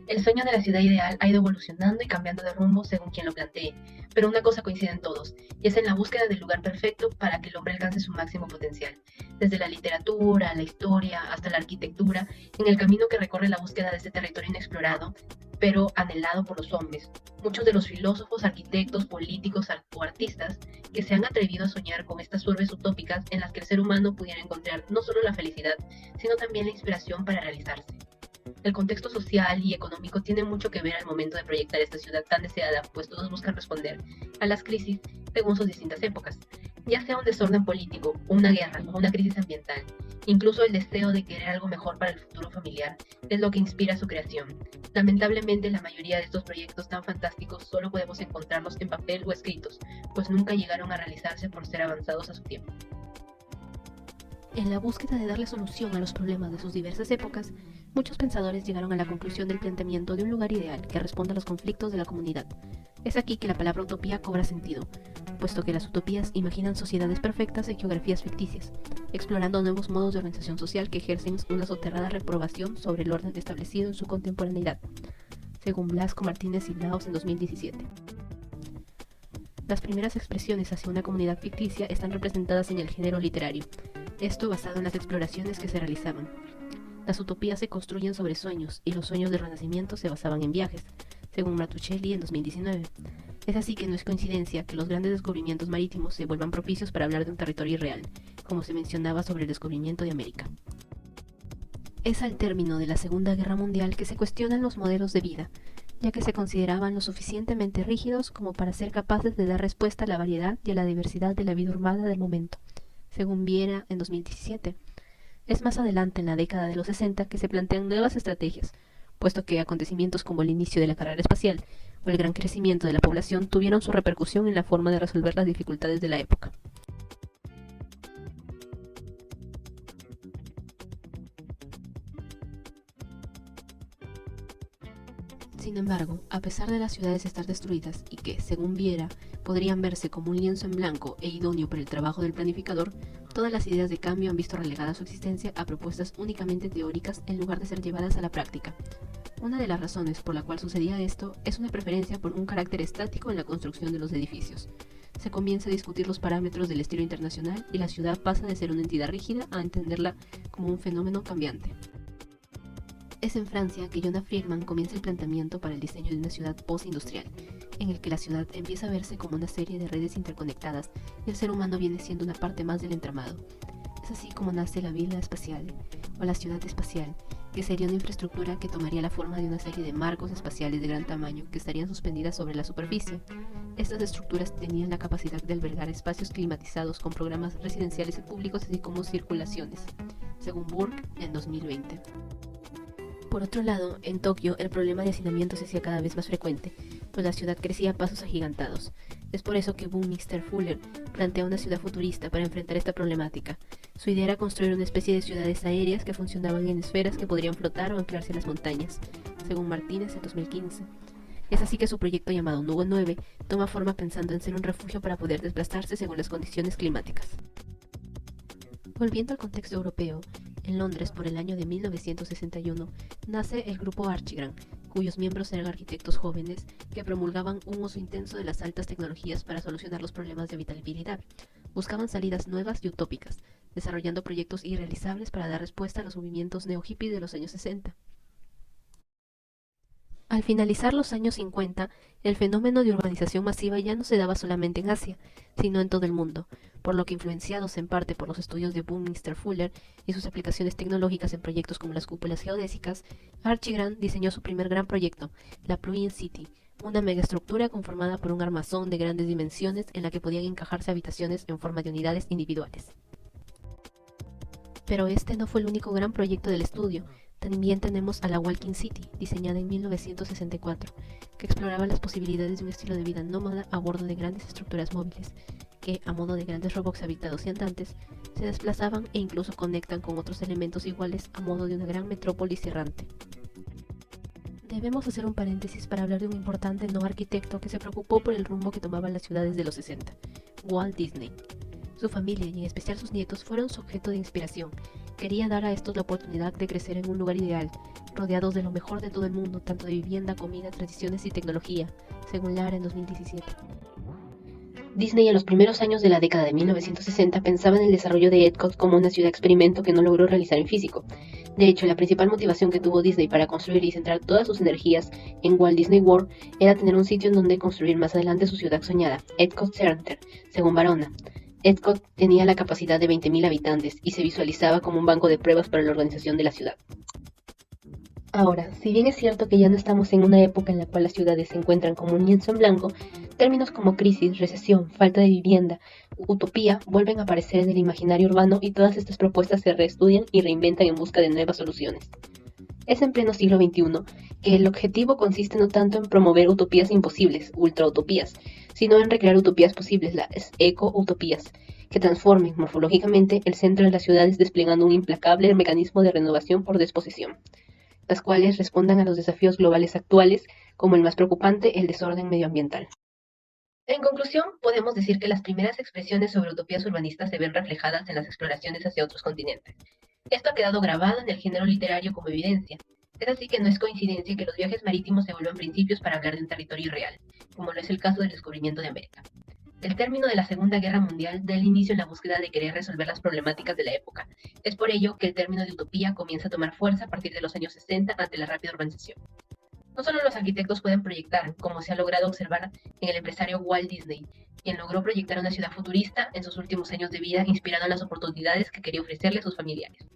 El sueño de la ciudad ideal ha ido evolucionando y cambiando de rumbo según quien lo plantee, pero una cosa coincide en todos, y es en la búsqueda del lugar perfecto para que el hombre alcance su máximo potencial. Desde la literatura, la historia, hasta la arquitectura, en el camino que recorre la búsqueda de este territorio inexplorado, pero anhelado por los hombres. Muchos de los filósofos, arquitectos, políticos o artistas que se han atrevido a soñar con estas urbes utópicas en las que el ser humano pudiera encontrar no solo la felicidad, sino también la inspiración para realizarse. El contexto social y económico tiene mucho que ver al momento de proyectar esta ciudad tan deseada, pues todos buscan responder a las crisis según sus distintas épocas, ya sea un desorden político, una guerra o una crisis ambiental. Incluso el deseo de querer algo mejor para el futuro familiar es lo que inspira su creación. Lamentablemente, la mayoría de estos proyectos tan fantásticos solo podemos encontrarlos en papel o escritos, pues nunca llegaron a realizarse por ser avanzados a su tiempo. En la búsqueda de darle solución a los problemas de sus diversas épocas, muchos pensadores llegaron a la conclusión del planteamiento de un lugar ideal que responda a los conflictos de la comunidad. Es aquí que la palabra utopía cobra sentido, puesto que las utopías imaginan sociedades perfectas en geografías ficticias, explorando nuevos modos de organización social que ejercen una soterrada reprobación sobre el orden establecido en su contemporaneidad, según Blasco Martínez y Laos en 2017. Las primeras expresiones hacia una comunidad ficticia están representadas en el género literario, esto basado en las exploraciones que se realizaban. Las utopías se construyen sobre sueños, y los sueños del Renacimiento se basaban en viajes, según Martuchelli en 2019. Es así que no es coincidencia que los grandes descubrimientos marítimos se vuelvan propicios para hablar de un territorio irreal, como se mencionaba sobre el descubrimiento de América. Es al término de la Segunda Guerra Mundial que se cuestionan los modelos de vida, ya que se consideraban lo suficientemente rígidos como para ser capaces de dar respuesta a la variedad y a la diversidad de la vida urbana del momento, según Viera en 2017. Es más adelante, en la década de los 60, que se plantean nuevas estrategias, puesto que acontecimientos como el inicio de la carrera espacial o el gran crecimiento de la población tuvieron su repercusión en la forma de resolver las dificultades de la época. Sin embargo, a pesar de las ciudades estar destruidas y que, según Viera, podrían verse como un lienzo en blanco e idóneo para el trabajo del planificador, todas las ideas de cambio han visto relegada su existencia a propuestas únicamente teóricas en lugar de ser llevadas a la práctica. Una de las razones por la cual sucedía esto es una preferencia por un carácter estático en la construcción de los edificios. Se comienza a discutir los parámetros del estilo internacional y la ciudad pasa de ser una entidad rígida a entenderla como un fenómeno cambiante. Es en Francia que Jonas Friedman comienza el planteamiento para el diseño de una ciudad postindustrial, en el que la ciudad empieza a verse como una serie de redes interconectadas y el ser humano viene siendo una parte más del entramado. Es así como nace la villa espacial, o la ciudad espacial, que sería una infraestructura que tomaría la forma de una serie de marcos espaciales de gran tamaño que estarían suspendidas sobre la superficie. Estas estructuras tenían la capacidad de albergar espacios climatizados con programas residenciales y públicos así como circulaciones, según Burke en 2020. Por otro lado, en Tokio el problema de hacinamiento se hacía cada vez más frecuente, pues la ciudad crecía a pasos agigantados. Es por eso que Buckminster Fuller plantea una ciudad futurista para enfrentar esta problemática. Su idea era construir una especie de ciudades aéreas que funcionaban en esferas que podrían flotar o anclarse en las montañas, según Martínez en 2015. Es así que su proyecto llamado Nubo 9 toma forma pensando en ser un refugio para poder desplazarse según las condiciones climáticas. Volviendo al contexto europeo, en Londres, por el año de 1961, nace el grupo Archigran, cuyos miembros eran arquitectos jóvenes que promulgaban un uso intenso de las altas tecnologías para solucionar los problemas de habitabilidad. Buscaban salidas nuevas y utópicas, desarrollando proyectos irrealizables para dar respuesta a los movimientos neo-hippies de los años 60. Al finalizar los años 50, el fenómeno de urbanización masiva ya no se daba solamente en Asia, sino en todo el mundo, por lo que, influenciados en parte por los estudios de Buckminster Fuller y sus aplicaciones tecnológicas en proyectos como las cúpulas geodésicas, Archie Grant diseñó su primer gran proyecto, la Plug-in City, una megaestructura conformada por un armazón de grandes dimensiones en la que podían encajarse habitaciones en forma de unidades individuales. Pero este no fue el único gran proyecto del estudio. También tenemos a la Walking City, diseñada en 1964, que exploraba las posibilidades de un estilo de vida nómada a bordo de grandes estructuras móviles, que, a modo de grandes robots habitados y andantes, se desplazaban e incluso conectan con otros elementos iguales a modo de una gran metrópolis errante. Debemos hacer un paréntesis para hablar de un importante no arquitecto que se preocupó por el rumbo que tomaban las ciudades de los 60, Walt Disney. Su familia y en especial sus nietos fueron su objeto de inspiración, Quería dar a estos la oportunidad de crecer en un lugar ideal, rodeados de lo mejor de todo el mundo, tanto de vivienda, comida, tradiciones y tecnología, según Lara en 2017. Disney en los primeros años de la década de 1960 pensaba en el desarrollo de Epcot como una ciudad experimento que no logró realizar en físico. De hecho, la principal motivación que tuvo Disney para construir y centrar todas sus energías en Walt Disney World era tener un sitio en donde construir más adelante su ciudad soñada, Epcot Center, según Barona. Epcot tenía la capacidad de 20.000 habitantes y se visualizaba como un banco de pruebas para la organización de la ciudad. Ahora, si bien es cierto que ya no estamos en una época en la cual las ciudades se encuentran como un lienzo en blanco, términos como crisis, recesión, falta de vivienda, utopía vuelven a aparecer en el imaginario urbano y todas estas propuestas se reestudian y reinventan en busca de nuevas soluciones. Es en pleno siglo XXI que el objetivo consiste no tanto en promover utopías imposibles, ultrautopías, sino en recrear utopías posibles, las eco-utopías, que transformen morfológicamente el centro de las ciudades desplegando un implacable mecanismo de renovación por disposición, las cuales respondan a los desafíos globales actuales, como el más preocupante, el desorden medioambiental. En conclusión, podemos decir que las primeras expresiones sobre utopías urbanistas se ven reflejadas en las exploraciones hacia otros continentes. Esto ha quedado grabado en el género literario como evidencia. Es así que no es coincidencia que los viajes marítimos se vuelvan principios para hablar de un territorio irreal, como lo es el caso del descubrimiento de América. El término de la Segunda Guerra Mundial da el inicio en la búsqueda de querer resolver las problemáticas de la época. Es por ello que el término de utopía comienza a tomar fuerza a partir de los años 60 ante la rápida urbanización. No solo los arquitectos pueden proyectar, como se ha logrado observar en el empresario Walt Disney, quien logró proyectar una ciudad futurista en sus últimos años de vida inspirado en las oportunidades que quería ofrecerle a sus familiares.